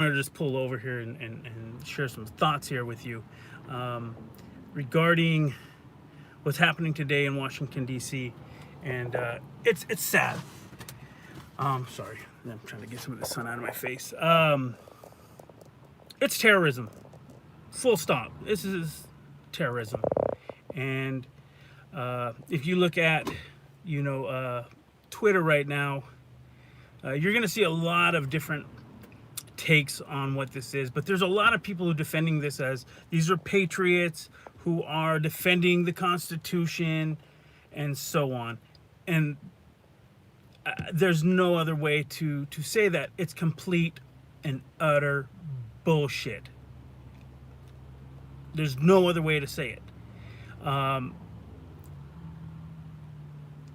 to just pull over here and share some thoughts here with you regarding what's happening today in Washington D.C. and it's sad. Sorry, I'm trying to get some of the sun out of my face. It's terrorism, full stop. This is terrorism, and if you look at Twitter right now, you're going to see a lot of different takes on what this is, but there's a lot of people who are defending this as these are patriots who are defending the Constitution and so on. And there's no other way to say that. It's complete and utter bullshit. There's no other way to say it.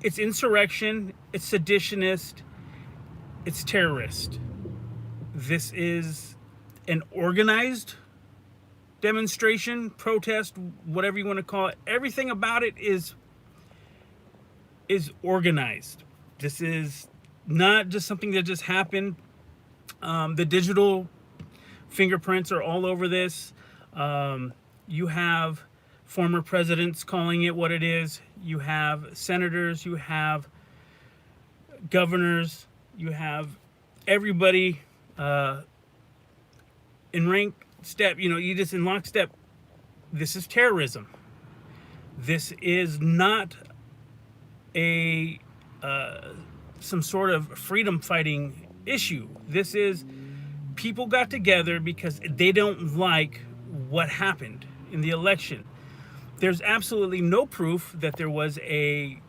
It's insurrection, it's seditionist, it's terrorist. This is an organized demonstration, protest, whatever you want to call it. Everything about it is organized. This is not just something that just happened. The digital fingerprints are all over this. You have former presidents calling it what it is. You have senators, you have governors, you have everybody in rank step, you just in lockstep. This is terrorism. This is not a some sort of freedom fighting issue. This is people got together because they don't like what happened in the election. There's absolutely no proof that there was a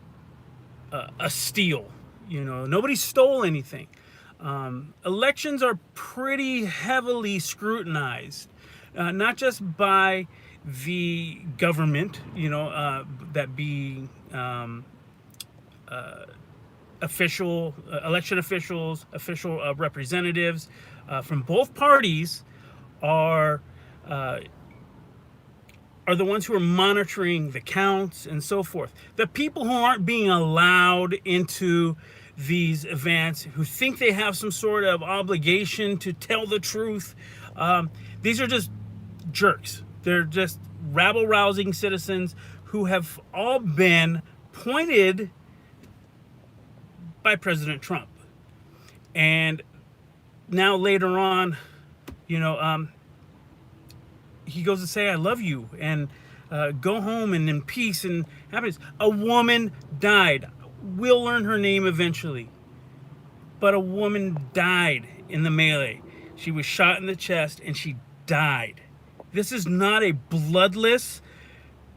steal. Nobody stole anything. Elections are pretty heavily scrutinized, not just by the government, that be official election officials, official representatives from both parties are the ones who are monitoring the counts and so forth. The people who aren't being allowed into these events, who think they have some sort of obligation to tell the truth, these are just jerks. They're just rabble-rousing citizens who have all been pointed by President Trump. And now later on, he goes to say, I love you, and go home and in peace and happiness. A woman died. We'll learn her name eventually. But a woman died in the melee. She was shot in the chest and she died. This is not a bloodless,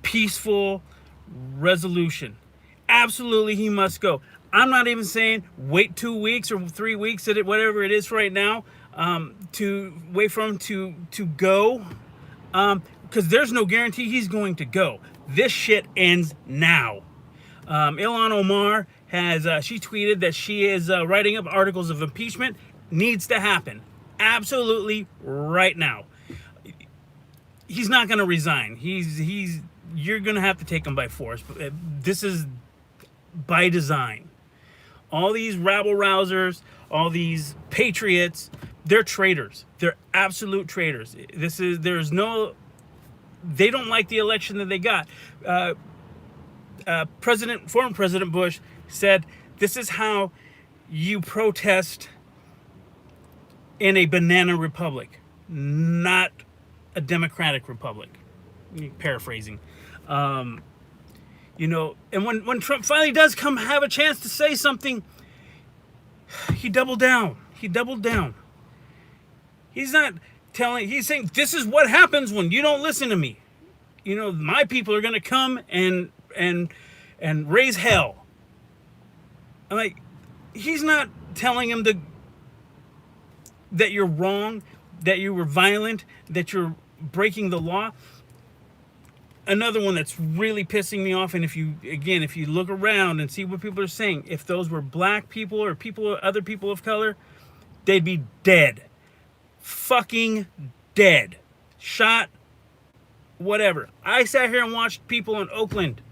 peaceful resolution. Absolutely, he must go. I'm not even saying wait 2 weeks or 3 weeks, whatever it is right now, to wait for him to go. Because there's no guarantee he's going to go. This shit ends now. Ilhan Omar has, she tweeted that she is writing up articles of impeachment. Needs to happen. Absolutely right now. He's not going to resign. You're going to have to take him by force. This is by design. All these rabble-rousers, all these patriots, they're traitors. They're absolute traitors. They don't like the election that they got. Former President Bush said, this is how you protest in a banana republic, not a democratic republic. Paraphrasing. And when Trump finally does come have a chance to say something, he doubled down. He's saying, this is what happens when you don't listen to me. My people are going to come and raise hell. I'm like, he's not telling him that you're wrong, that you were violent, that you're breaking the law. Another one that's really pissing me off, and if you look around and see what people are saying, if those were black people or other people of color, they'd be dead. Fucking dead. Shot, whatever. I sat here and watched people in Oakland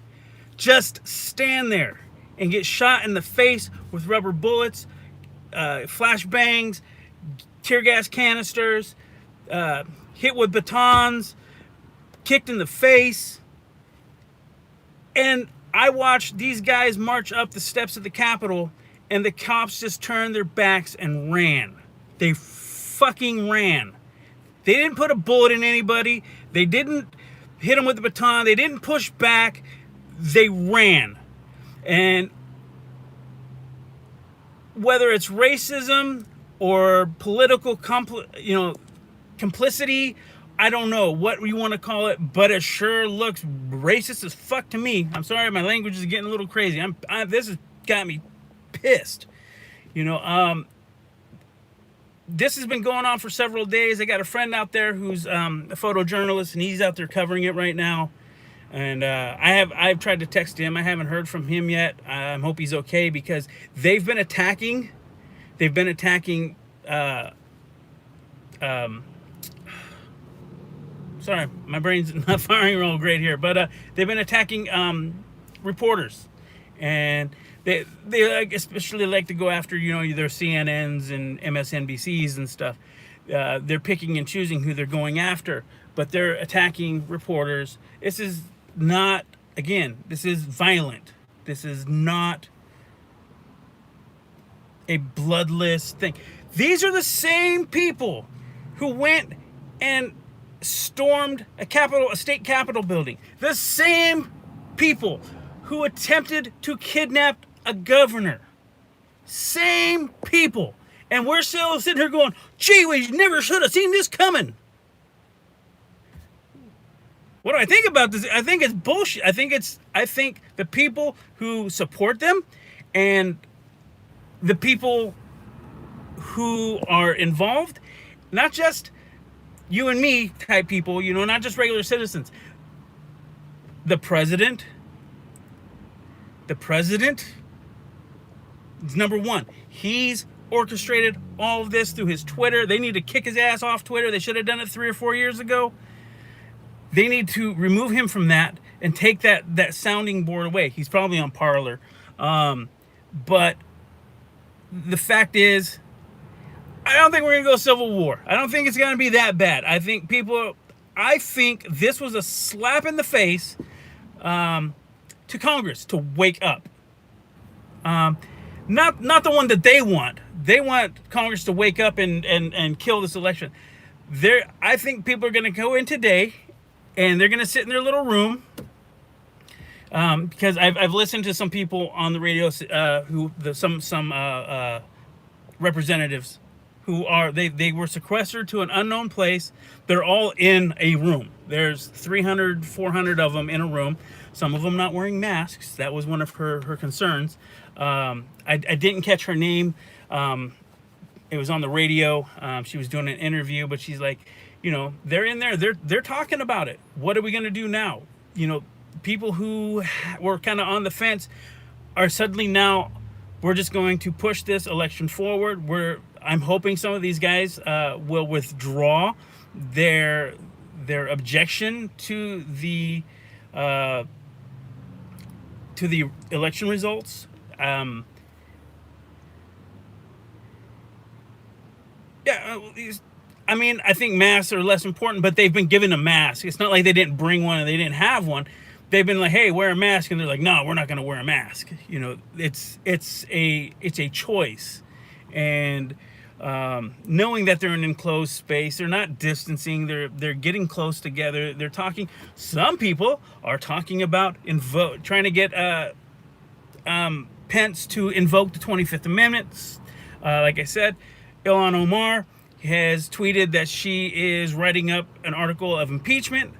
just stand there and get shot in the face with rubber bullets, flashbangs, tear gas canisters, hit with batons, kicked in the face. And I watched these guys march up the steps of the Capitol, and the cops just turned their backs and ran. They fucking ran. They didn't put a bullet in anybody. They didn't hit them with the baton. They didn't push back. They ran. And whether it's racism or political complicity, I don't know what you want to call it, but it sure looks racist as fuck to me. I'm sorry, my language is getting a little crazy. This has got me pissed. This has been going on for several days. I got a friend out there who's a photojournalist, and he's out there covering it right now. And I've tried to text him. I haven't heard from him yet. I hope he's okay, because they've been attacking. Sorry, my brain's not firing real great here, but they've been attacking reporters, and they especially like to go after their CNNs and MSNBCs and stuff. They're picking and choosing who they're going after, but they're attacking reporters. This is not, again, this is violent. This is not a bloodless thing. These are the same people who went and stormed a state capitol building. The same people who attempted to kidnap a governor. Same people. And we're still sitting here going, gee, we never should have seen this coming. What do I think about this? I think it's bullshit. I think the people who support them and the people who are involved, not just you and me type people, not just regular citizens. The president is number one. He's orchestrated all of this through his Twitter. They need to kick his ass off Twitter. They should have done it 3 or 4 years ago. They need to remove him from that and take that sounding board away. He's probably on Parler. But the fact is, I don't think we're going to go civil war. I don't think it's going to be that bad. I think this was a slap in the face to Congress to wake up. Not the one that they want. They want Congress to wake up and kill this election. I think people are going to go in today, and they're going to sit in their little room. Because I've listened to some people on the radio some representatives who they were sequestered to an unknown place. They're all in a room. There's 300, 400 of them in a room. Some of them not wearing masks. That was one of her concerns. I didn't catch her name. It was on the radio. She was doing an interview, but she's like, they're in there. They're talking about it. What are we going to do now? People who were kind of on the fence are suddenly now, we're just going to push this election forward. I'm hoping some of these guys will withdraw their objection to the election results. I think masks are less important, but they've been given a mask. It's not like they didn't bring one and they didn't have one. They've been like, hey, wear a mask, and they're like, no, we're not going to wear a mask. It's a choice, and knowing that they're in an enclosed space, they're not distancing, they're getting close together. They're talking. Some people are talking about trying to get Pence to invoke the 25th Amendment. Like I said, Ilhan Omar has tweeted that she is writing up an article of impeachment.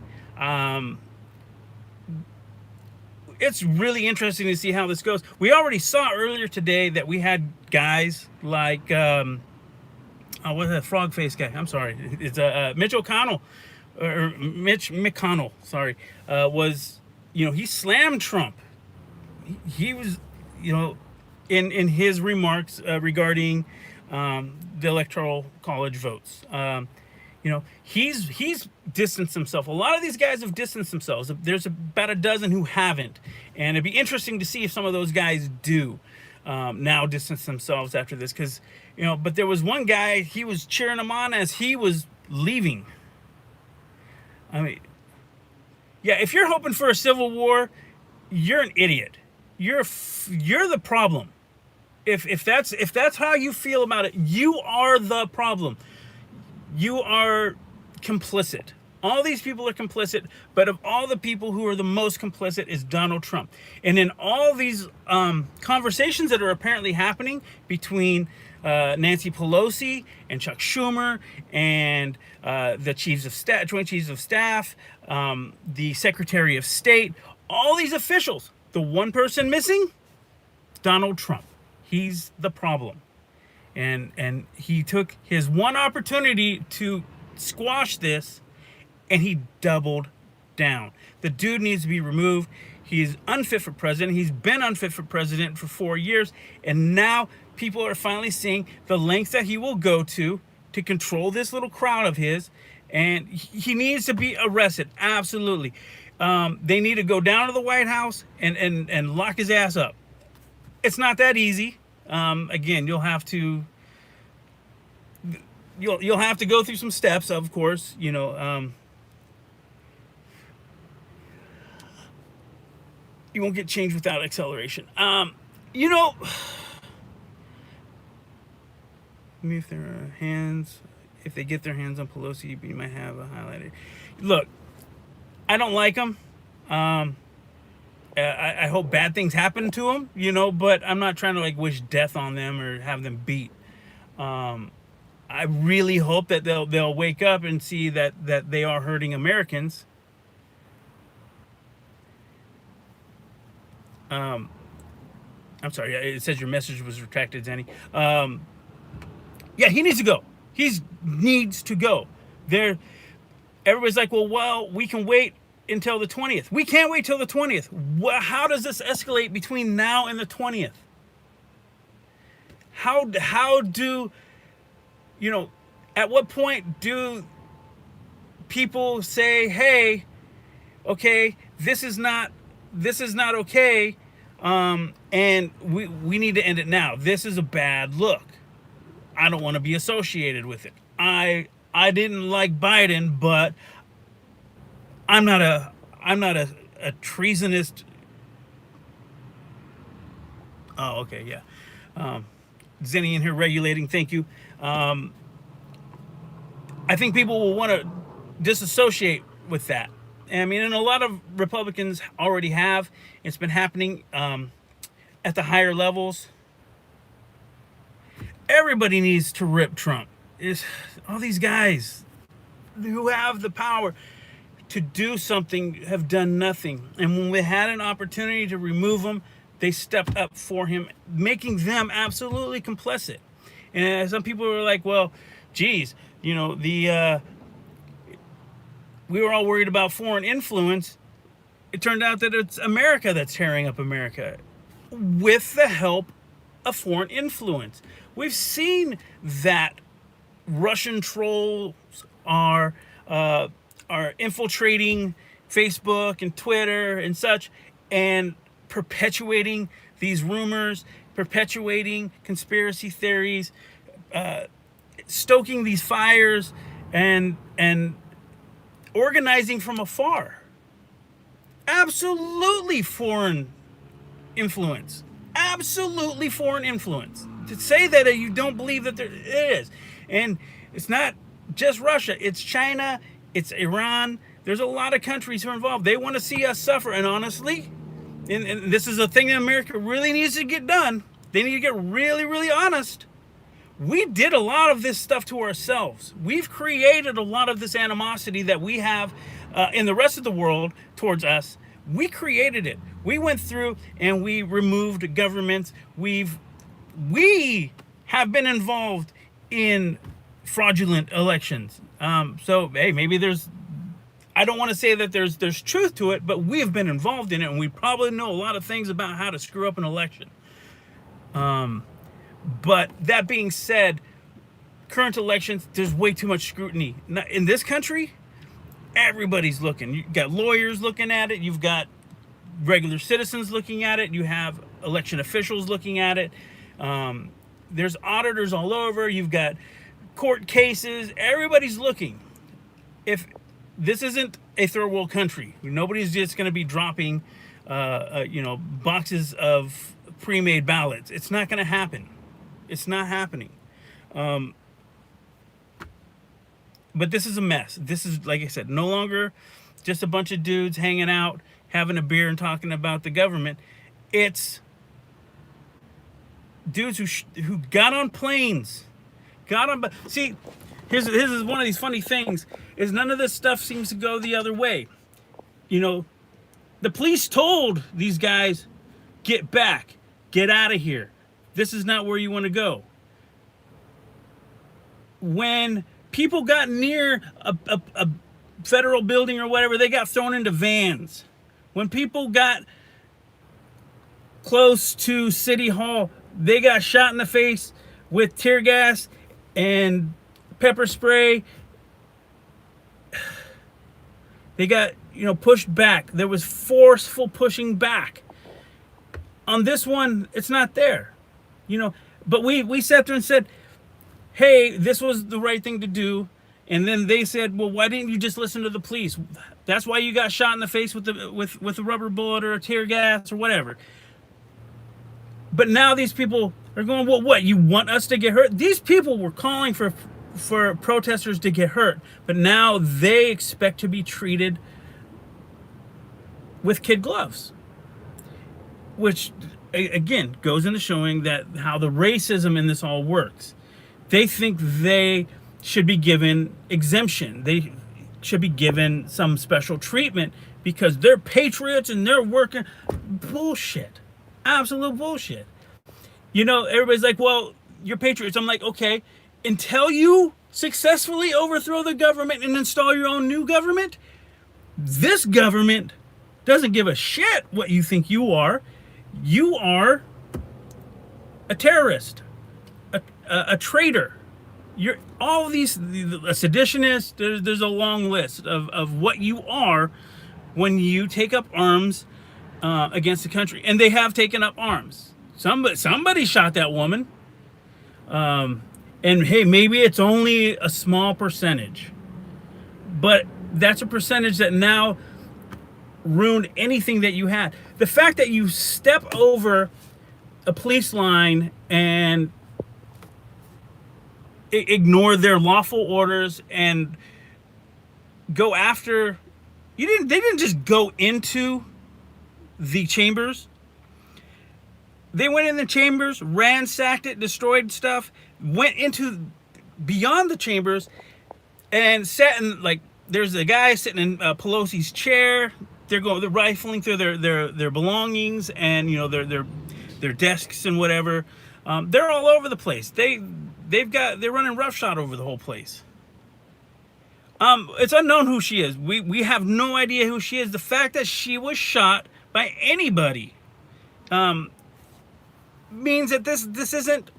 It's really interesting to see how this goes. We already saw earlier today that we had guys like, what's that frog face guy? I'm sorry. It's Mitch McConnell, sorry, was, he slammed Trump. He was, in his remarks regarding the Electoral College votes. He's distanced himself. A lot of these guys have distanced themselves. There's about a dozen who haven't, and it'd be interesting to see if some of those guys do. now distance themselves after this, because but there was one guy, he was cheering him on as he was leaving. I mean, yeah, if you're hoping for a civil war, you're an idiot. You're the problem. If that's how you feel about it, you are the problem. You are complicit. All these people are complicit, but of all the people who are the most complicit is Donald Trump. And in all these conversations that are apparently happening between Nancy Pelosi and Chuck Schumer and the chiefs of staff, Joint Chiefs of Staff, the Secretary of State, all these officials, the one person missing, Donald Trump. He's the problem. And he took his one opportunity to squash this, and he doubled down. The dude needs to be removed. He's unfit for president. He's been unfit for president for 4 years, and now people are finally seeing the lengths that he will go to control this little crowd of his, and he needs to be arrested. Absolutely. They need to go down to the White House and lock his ass up. It's not that easy. Again, you'll have to go through some steps, of course. You won't get change without acceleration. Maybe if they get their hands on Pelosi, you might have a highlighted. Look, I don't like him. I hope bad things happen to him, but I'm not trying to wish death on them or have them beat. I really hope that they'll wake up and see that they are hurting Americans. I'm sorry. It says your message was retracted, Zanny. Yeah, he needs to go. He needs to go. Everybody's like, well, we can wait until the 20th. We can't wait till the 20th. How does this escalate between now and the 20th? How do, at what point do people say, hey, okay, this is not okay, and we need to end it now. This is a bad look. I don't want to be associated with it. I didn't like Biden, but I'm not a treasonist. Oh, okay, yeah. Zenny in here regulating. Thank you. I think people will want to disassociate with that. And a lot of Republicans already have. It's been happening at the higher levels. Everybody needs to rip Trump. All these guys who have the power to do something have done nothing. And when we had an opportunity to remove him, they stepped up for him, making them absolutely complicit. And some people were like, well, geez, we were all worried about foreign influence. It turned out that it's America that's tearing up America with the help of foreign influence. We've seen that Russian trolls are infiltrating Facebook and Twitter and such, and perpetuating these rumors, perpetuating conspiracy theories, stoking these fires, and organizing from afar. Absolutely foreign influence. Absolutely foreign influence. To say that you don't believe that there is. And it's not just Russia. It's China. It's Iran. There's a lot of countries who are involved. They want to see us suffer. And honestly, and this is a thing that America really needs to get done. They need to get really, really honest. We did a lot of this stuff to ourselves. We've created a lot of this animosity that we have in the rest of the world towards us. We created it. We went through and we removed governments. We have been involved in fraudulent elections. So, hey, maybe I don't want to say that there's truth to it, but we have been involved in it, and we probably know a lot of things about how to screw up an election. But that being said, current elections, there's way too much scrutiny. In this country, everybody's looking. You've got lawyers looking at it. You've got regular citizens looking at it. You have election officials looking at it. There's auditors all over. You've got court cases. Everybody's looking. If this isn't a third world country, nobody's just going to be dropping, boxes of pre-made ballots. It's not going to happen. It's not happening. But this is a mess. This is, like I said, no longer just a bunch of dudes hanging out, having a beer and talking about the government. It's dudes who got on planes, see, here's one of these funny things, is none of this stuff seems to go the other way. The police told these guys, get back, get out of here. This is not where you want to go. When people got near a federal building or whatever, they got thrown into vans. When people got close to City Hall, they got shot in the face with tear gas and pepper spray. They got, pushed back. There was forceful pushing back. On this one, it's not there. But we sat there and said, hey, this was the right thing to do. And then they said, well, why didn't you just listen to the police? That's why you got shot in the face with a rubber bullet or a tear gas or whatever. But now these people are going, well, what? You want us to get hurt? These people were calling for protesters to get hurt. But now they expect to be treated with kid gloves. Which, again, goes into showing that how the racism in this all works. They think they should be given exemption. They should be given some special treatment because they're patriots and they're working. Bullshit. Absolute bullshit. Everybody's like, well, you're patriots. I'm like, okay, until you successfully overthrow the government and install your own new government, this government doesn't give a shit what you think you are. You are a terrorist, a traitor. You're all these, a seditionist. There's a long list of what you are when you take up arms against the country, and they have taken up arms. Somebody shot that woman, and hey, maybe it's only a small percentage, but that's a percentage that now ruined anything that you had. The fact that you step over a police line and ignore their lawful orders and go after, they didn't just go into the chambers. They went in the chambers, ransacked it, destroyed stuff, went into beyond the chambers, and sat in, like, there's a guy sitting in Pelosi's chair. They're rifling through their belongings and their desks and whatever. They're all over the place. They're running roughshod over the whole place. It's unknown who she is. We have no idea who she is. The fact that she was shot by anybody means that this isn't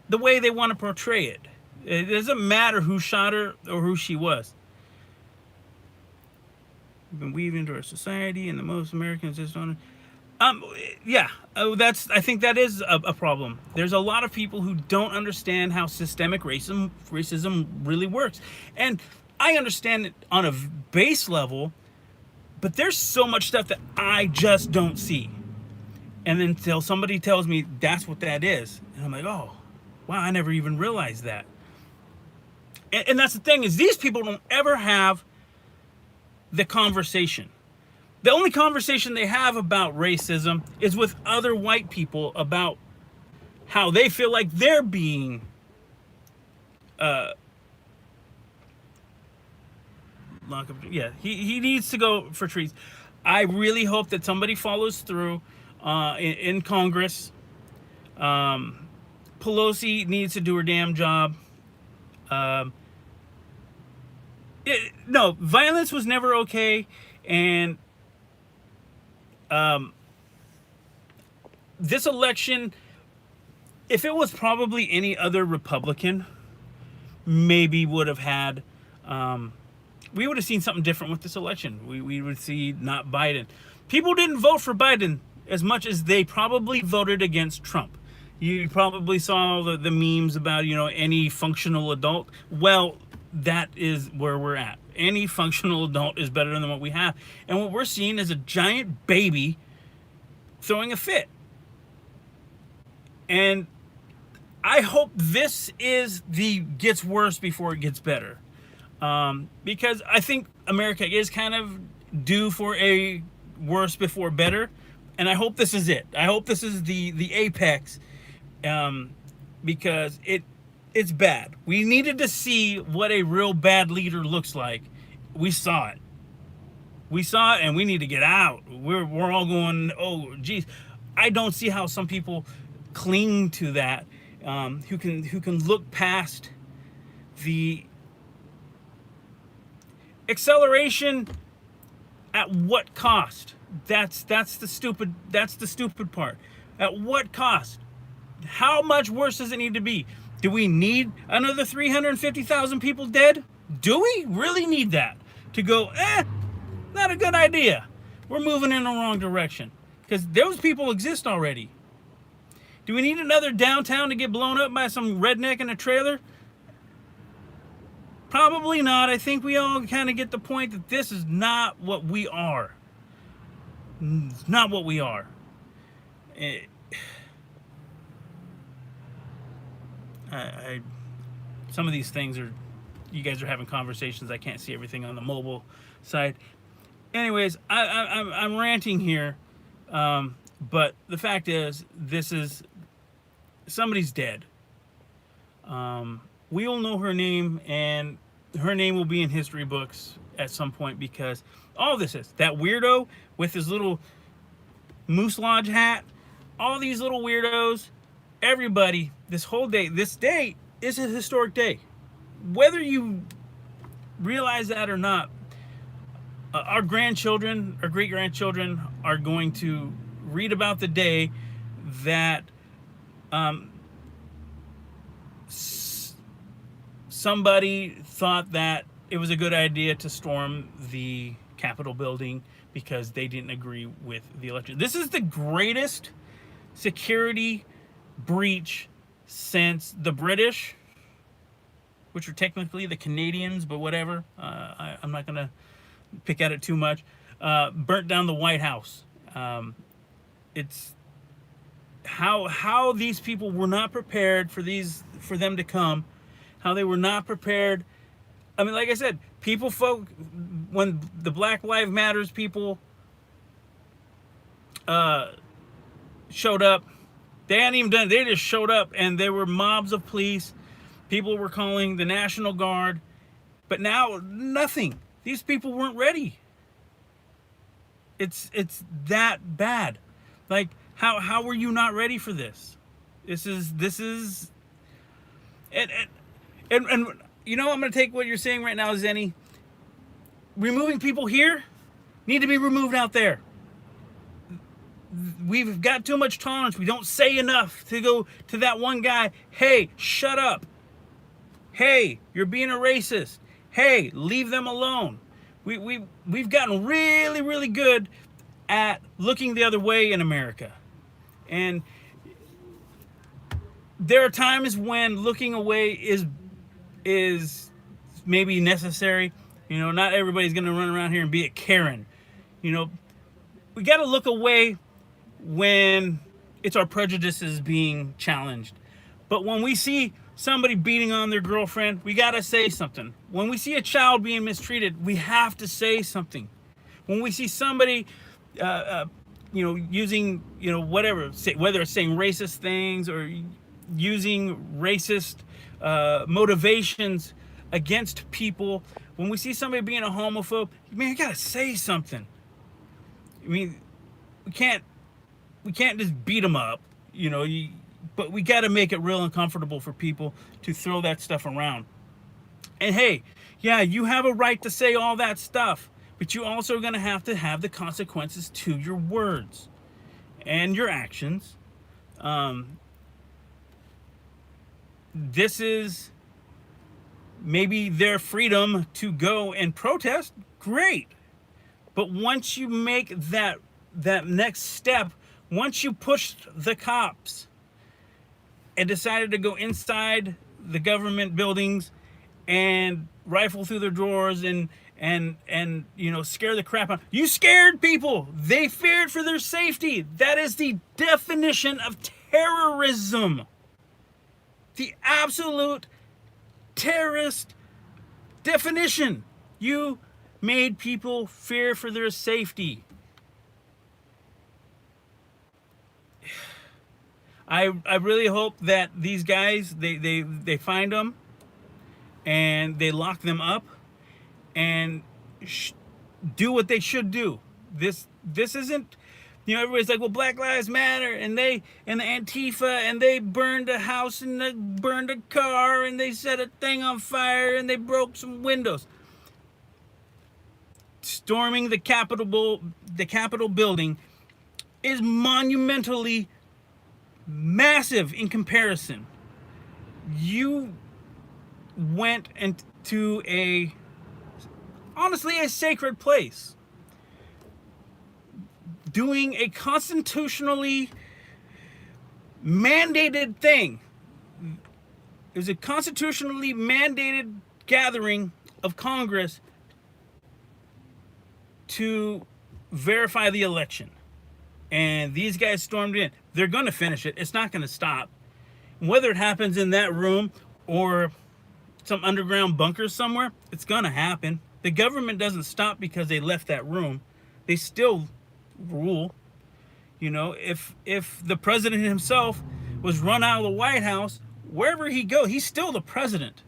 the way they want to portray it. It doesn't matter who shot her or who she was. We've been weaved into our society, and the most Americans just don't. I think that is a problem. There's a lot of people who don't understand how systemic racism really works, and I understand it on a base level, but there's so much stuff that I just don't see. And then until somebody tells me that's what that is, and I'm like, oh, wow, I never even realized that. And that's the thing, is these people don't ever have the conversation. The only conversation they have about racism is with other white people about how they feel like they're being he needs to go for trees. I really hope that somebody follows through in Congress. Pelosi needs to do her damn job. No, violence was never okay, and this election, if it was probably any other Republican, maybe would have had we would have seen something different with this election. We would see not Biden. People didn't vote for Biden as much as they probably voted against Trump. You probably saw the memes about, any functional adult. Well, that is where we're at. Any functional adult is better than what we have. And what we're seeing is a giant baby throwing a fit. And I hope this gets worse before it gets better. Because I think America is kind of due for a worse before better. And I hope this is it. I hope this is the apex. Because it's bad. We needed to see what a real bad leader looks like. We saw it. And we need to get out. We're all going, oh, geez. I don't see how some people cling to that, who can look past the acceleration. At what cost? That's the stupid part. At what cost? How much worse does it need to be? Do we need another 350,000 people dead? Do we really need that to go, not a good idea. We're moving in the wrong direction. Because those people exist already. Do we need another downtown to get blown up by some redneck in a trailer? Probably not. I think we all kind of get the point that this is not what we are. It's not what we are. Some of these things are, you guys are having conversations. I can't see everything on the mobile side. Anyways, I'm ranting here, but the fact is, somebody's dead. We all know her name, and her name will be in history books at some point, because all this is that weirdo with his little Moose Lodge hat, all these little weirdos, everybody, this day is a historic day. Whether you realize that or not, our grandchildren, our great-grandchildren are going to read about the day that somebody thought that it was a good idea to storm the Capitol building because they didn't agree with the election. This is the greatest security breach since the British, which are technically the Canadians, but whatever. I'm not going to pick at it too much. Burnt down the White House. It's how these people were not prepared for them to come. How they were not prepared. I mean, like I said, when the Black Lives Matters people showed up, they hadn't even done it. They just showed up, and there were mobs of police. People were calling the National Guard. But now, nothing. These people weren't ready. It's that bad. Like, how were you not ready for this? This is and I'm going to take what you're saying right now, Zenny. Removing people here need to be removed out there. We've got too much tolerance. We don't say enough to go to that one guy. Hey, shut up. Hey, you're being a racist. Hey, leave them alone. We've gotten really, really good at looking the other way in America. And there are times when looking away is maybe necessary. Not everybody's going to run around here and be a Karen. We got to look away when it's our prejudices being challenged. But when we see somebody beating on their girlfriend, we got to say something. When we see a child being mistreated, we have to say something. When we see somebody, using, whatever, whether it's saying racist things or using racist motivations against people, when we see somebody being a homophobe, man, you got to say something. I mean, we can't just beat them up, but we got to make it real uncomfortable for people to throw that stuff around. And hey, yeah, you have a right to say all that stuff, but you also are going to have the consequences to your words and your actions. This is maybe their freedom to go and protest, great. But once you make that next step, once you pushed the cops and decided to go inside the government buildings and rifle through their drawers and scare the crap out. You scared people. They feared for their safety. That is the definition of terrorism. The absolute terrorist definition. You made people fear for their safety. I really hope that these guys they find them and they lock them up and do what they should do. This isn't, everybody's like, well, Black Lives Matter, and the Antifa, and they burned a house and they burned a car and they set a thing on fire and they broke some windows. Storming the Capitol building is monumentally massive in comparison. You went into honestly a sacred place, doing a constitutionally mandated thing. It was a constitutionally mandated gathering of Congress to verify the election. And these guys stormed in. They're going to finish it. It's not going to stop. Whether it happens in that room or some underground bunker somewhere, it's going to happen. The government doesn't stop because they left that room. They still rule. If the president himself was run out of the White House, wherever he go, he's still the president.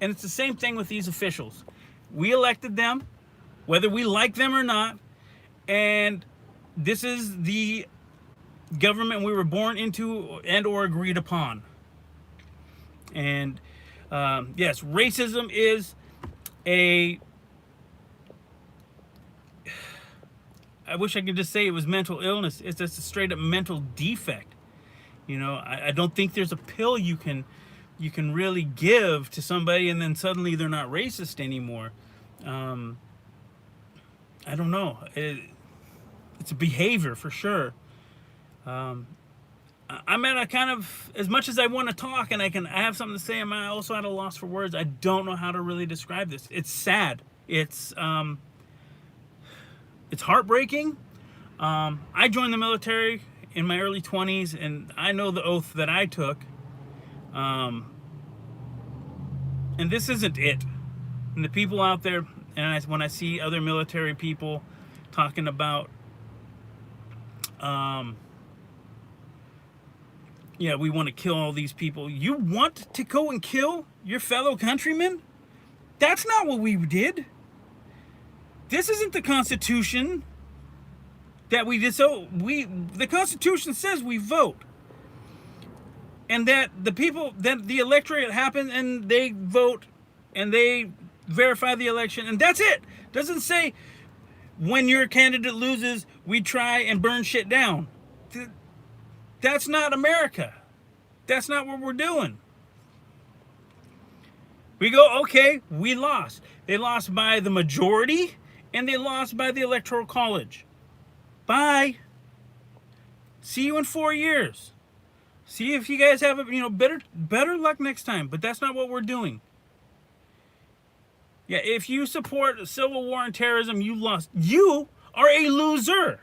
And it's the same thing with these officials. We elected them, whether we like them or not, and this is the government we were born into and or agreed upon. And yes, racism is I wish I could just say it was mental illness. It's just a straight up mental defect. I don't think there's a pill you can really give to somebody and then suddenly they're not racist anymore. I don't know. It's a behavior for sure. I'm at a kind of, as much as I want to talk and I have something to say, I'm also at a loss for words. I don't know how to really describe this. It's sad. It's heartbreaking. I joined the military in my early 20s, and I know the oath that I took. And this isn't it. And the people out there, and when I see other military people talking about, we want to kill all these people. You want to go and kill your fellow countrymen? That's not what we did. This isn't the Constitution that we did. So the Constitution says we vote, and that the people, that the electorate happen and they vote and they verify the election, and that's it. Doesn't say when your candidate loses, we try and burn shit down. That's not America. That's not what we're doing. We go, okay, we lost. They lost by the majority, and they lost by the Electoral College. Bye. See you in 4 years. See if you guys have better luck next time. But that's not what we're doing. Yeah, if you support civil war and terrorism, you lost. You are a loser.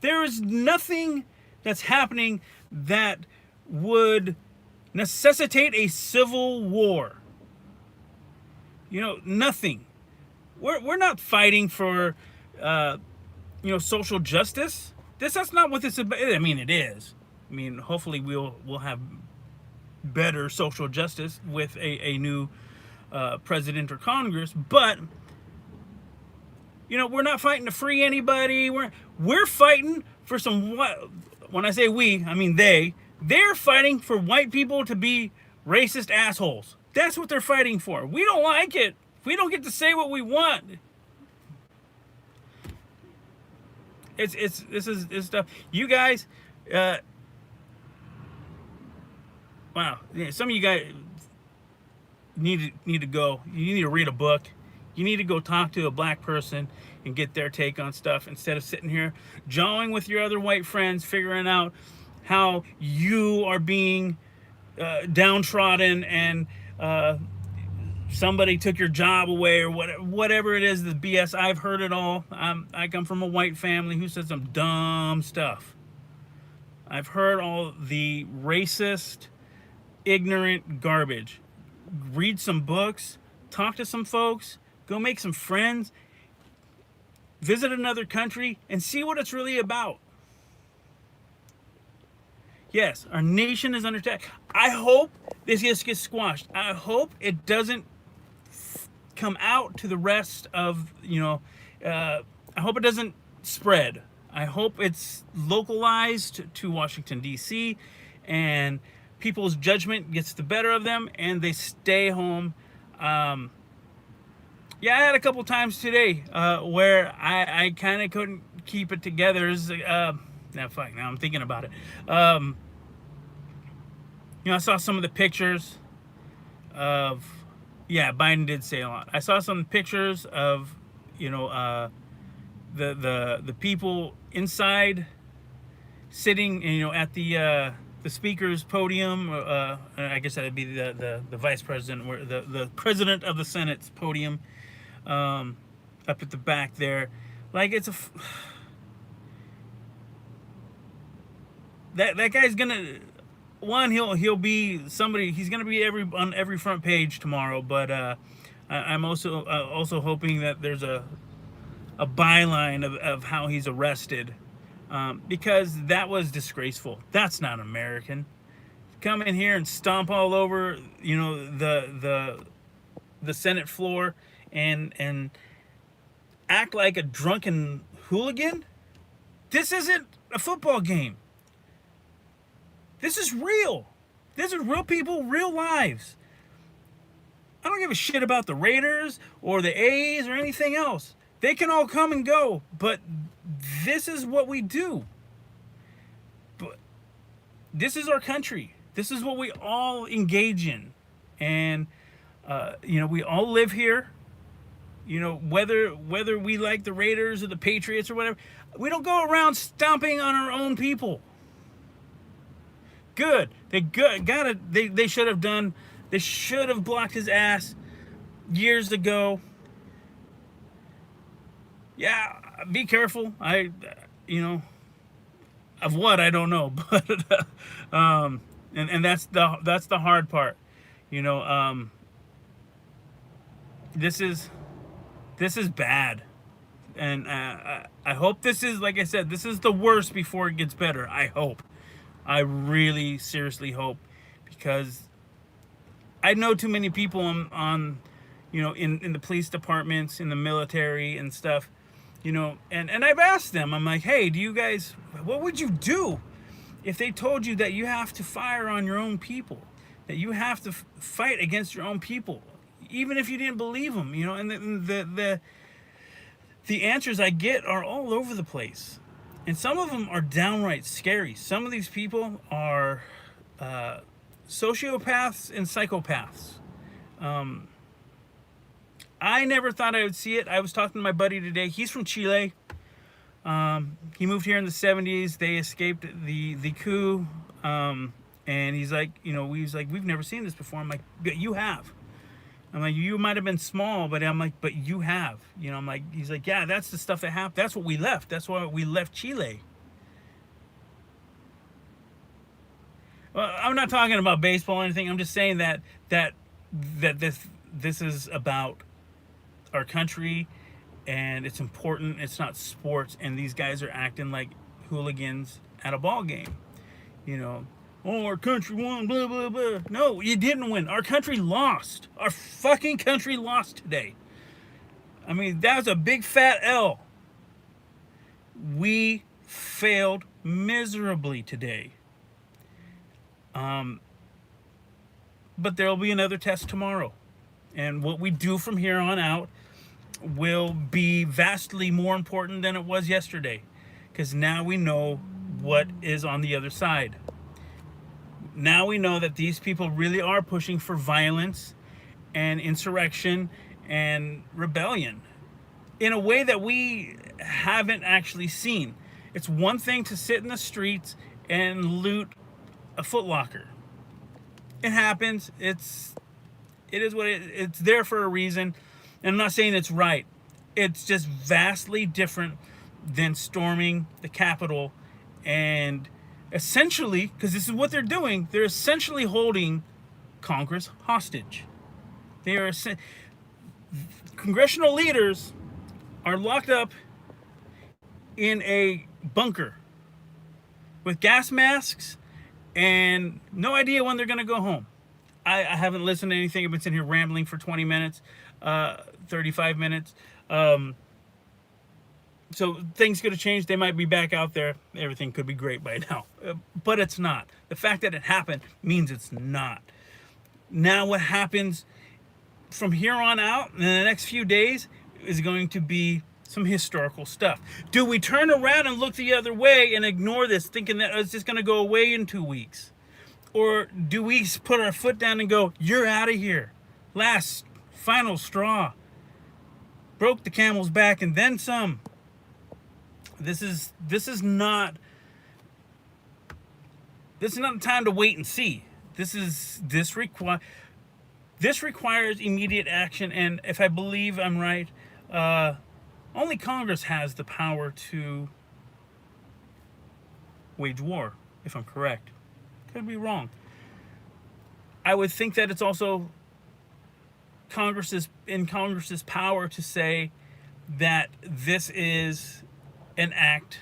There is nothing that's happening that would necessitate a civil war. Nothing. We're not fighting for social justice. That's not what this is about. I mean, it is. I mean, hopefully we'll have better social justice with a new president or Congress, but we're not fighting to free anybody. We're fighting for some. When I say we, I mean they're fighting for white people to be racist assholes. That's what they're fighting for. We don't like it. We don't get to say what we want. This is stuff. You guys, wow. Yeah, some of you guys, need to go. You need to read a book. You need to go talk to a black person and get their take on stuff instead of sitting here jawing with your other white friends, figuring out how you are being downtrodden and somebody took your job away or whatever it is, the BS. I've heard it all. I come from a white family who said some dumb stuff. I've heard all the racist, ignorant garbage. Read some books, talk to some folks, go make some friends, visit another country, and see what it's really about. Yes, our nation is under attack. I hope this gets squashed. I hope it doesn't come out to the rest of, I hope it doesn't spread. I hope it's localized to Washington, D.C., and people's judgment gets the better of them and they stay home. Yeah, I had a couple times today where I kind of couldn't keep it together. Now I'm thinking about it. I saw some of the pictures of, Biden did say a lot. I saw some pictures of, the people inside sitting, at the speaker's podium. I guess that would be the vice president, or the president of the Senate's podium, up at the back there. Like, it's that guy's gonna. He'll be somebody. He's gonna be on every front page tomorrow. But I'm also hoping that there's a byline of how he's arrested, because that was disgraceful. That's not American. Come in here and stomp all over the Senate floor and act like a drunken hooligan. This isn't a football game. This is real. These are real people, real lives. I don't give a shit about the Raiders or the A's or anything else. They can all come and go, but this is what we do. But this is our country. This is what we all engage in. And, we all live here. Whether we like the Raiders or the Patriots or whatever, we don't go around stomping on our own people. Good. They should have done. They should have blocked his ass years ago. Yeah, be careful. Of what I don't know, but and that's the hard part. This is bad, and I hope this is, like I said, this is the worst before it gets better. I hope. I really seriously hope, because I know too many people on in the police departments, in the military and stuff, and I've asked them, I'm like, hey, do you guys, what would you do if they told you that you have to fire on your own people, that you have to fight against your own people, even if you didn't believe them, and the answers I get are all over the place. And some of them are downright scary. Some of these people are sociopaths and psychopaths. I never thought I would see it. I was talking to my buddy today. He's from Chile. He moved here in the 70s. They escaped the coup. And he's like, we've never seen this before. I'm like, but you have. I'm like, you might have been small, but I'm like, but you have. I'm like, he's like, yeah, that's the stuff that happened. That's what we left. That's why we left Chile. Well, I'm not talking about baseball or anything. I'm just saying that this is about our country, and it's important. It's not sports, and these guys are acting like hooligans at a ball game. Oh, our country won, blah, blah, blah. No, you didn't win. Our country lost. Our fucking country lost today. I mean, that was a big fat L. We failed miserably today. But there'll be another test tomorrow. And what we do from here on out will be vastly more important than it was yesterday. Because now we know what is on the other side. Now we know that these people really are pushing for violence and insurrection and rebellion in a way that we haven't actually seen. It's one thing to sit in the streets and loot a Foot Locker. It happens. It is what it's there for a reason. And I'm not saying it's right. It's just vastly different than storming the Capitol and essentially, because this is what they're doing, they're essentially holding Congress hostage. They are congressional leaders are locked up in a bunker with gas masks and no idea when they're going to go home. I haven't listened to anything. I've been sitting here rambling for 20 minutes, 35 minutes. So things could have changed. They might be back out there. Everything could be great by now. But it's not. The fact that it happened means it's not. Now what happens from here on out in the next few days is going to be some historical stuff. Do we turn around and look the other way and ignore this, thinking that it's just going to go away in 2 weeks? Or do we put our foot down and go, you're out of here. Last, final straw. Broke the camel's back and then some. This is not the time to wait and see. This requires immediate action, and if I believe I'm right, only Congress has the power to wage war, if I'm correct. Could be wrong. I would think that it's also Congress's power to say that this is an act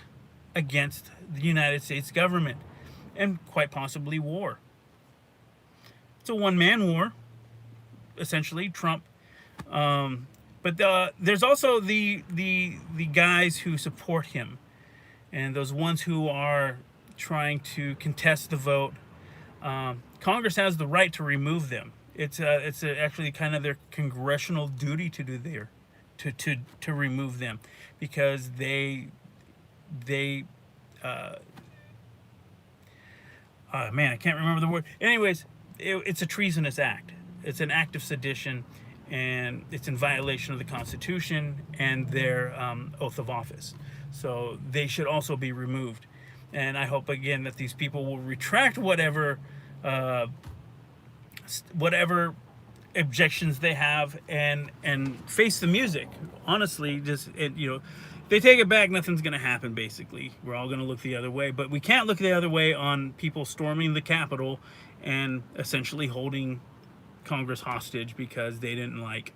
against the United States government and quite possibly war. It's a one-man war, essentially, Trump. But there's also the guys who support him, and those ones who are trying to contest the vote. Congress has the right to remove them. It's actually kind of their congressional duty to do there, to remove them, because man, I can't remember the word. Anyways, it's a treasonous act. It's an act of sedition, and it's in violation of the Constitution and their oath of office. So they should also be removed. And I hope again that these people will retract whatever objections they have and face the music. Honestly, they take it back, nothing's going to happen, basically. We're all going to look the other way. But we can't look the other way on people storming the Capitol and essentially holding Congress hostage because they didn't like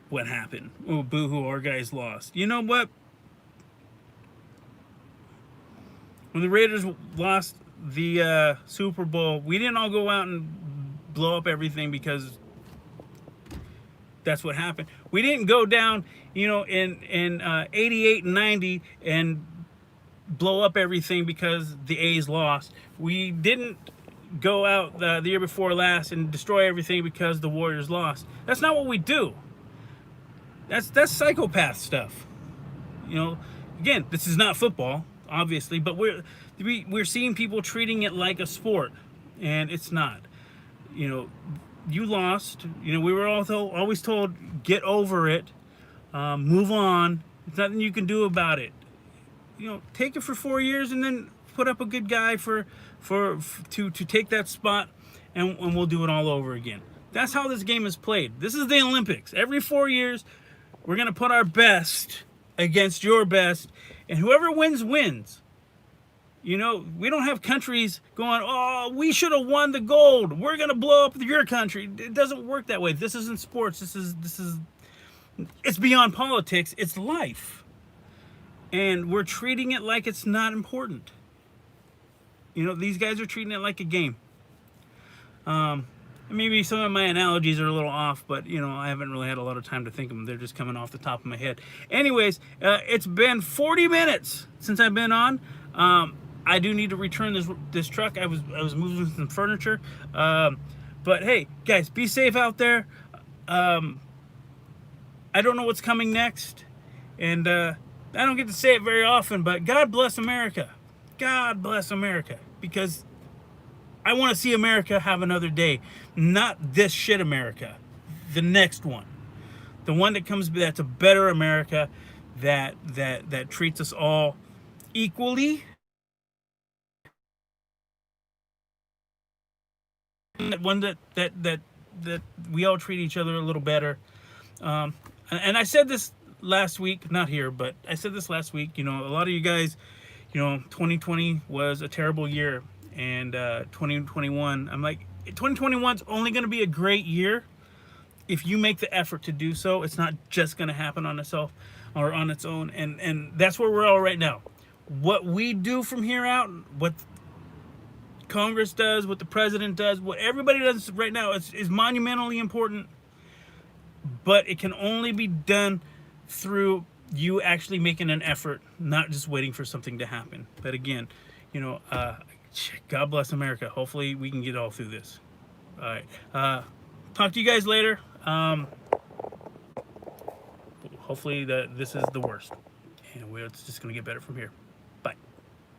what happened. Oh, boo-hoo, our guys lost. You know what? When the Raiders lost the Super Bowl, we didn't all go out and blow up everything because that's what happened. We didn't go down, in 88 and 90 and blow up everything because the A's lost. We didn't go out the year before last and destroy everything because the Warriors lost. That's not what we do. That's psychopath stuff. Again, this is not football, obviously, but we're seeing people treating it like a sport, and it's not. You lost. We were always told, get over it, move on. There's nothing you can do about it. Take it for 4 years and then put up a good guy to take that spot, and we'll do it all over again. That's how this game is played. This is the Olympics. Every 4 years, we're going to put our best against your best, and whoever wins, wins. We don't have countries going, oh, we should have won the gold. We're going to blow up your country. It doesn't work that way. This isn't sports. It's beyond politics. It's life. And we're treating it like it's not important. These guys are treating it like a game. Maybe some of my analogies are a little off, but, I haven't really had a lot of time to think of them. They're just coming off the top of my head. Anyways, it's been 40 minutes since I've been on. I do need to return this truck. I was moving some furniture. But, hey, guys, be safe out there. I don't know what's coming next. And I don't get to say it very often, but God bless America. God bless America. Because I want to see America have another day. Not this shit America. the next one, the one that comes, that's a better America, that treats us all equally, one that we all treat each other a little better. And I said this last week, not here, but I said this last week. You know, a lot of you guys, you know, 2020 was a terrible year, and 2021, I'm like, 2021 is only going to be a great year if you make the effort to do so. It's not just going to happen on itself or on its own, and that's where we're all right now. What we do from here out, what Congress does, what the president does, what everybody does right now is monumentally important, but it can only be done through you actually making an effort, not just waiting for something to happen. But again, you know, God bless America. Hopefully we can get all through this. All right. Talk to you guys later. Hopefully this is the worst, and it's just going to get better from here.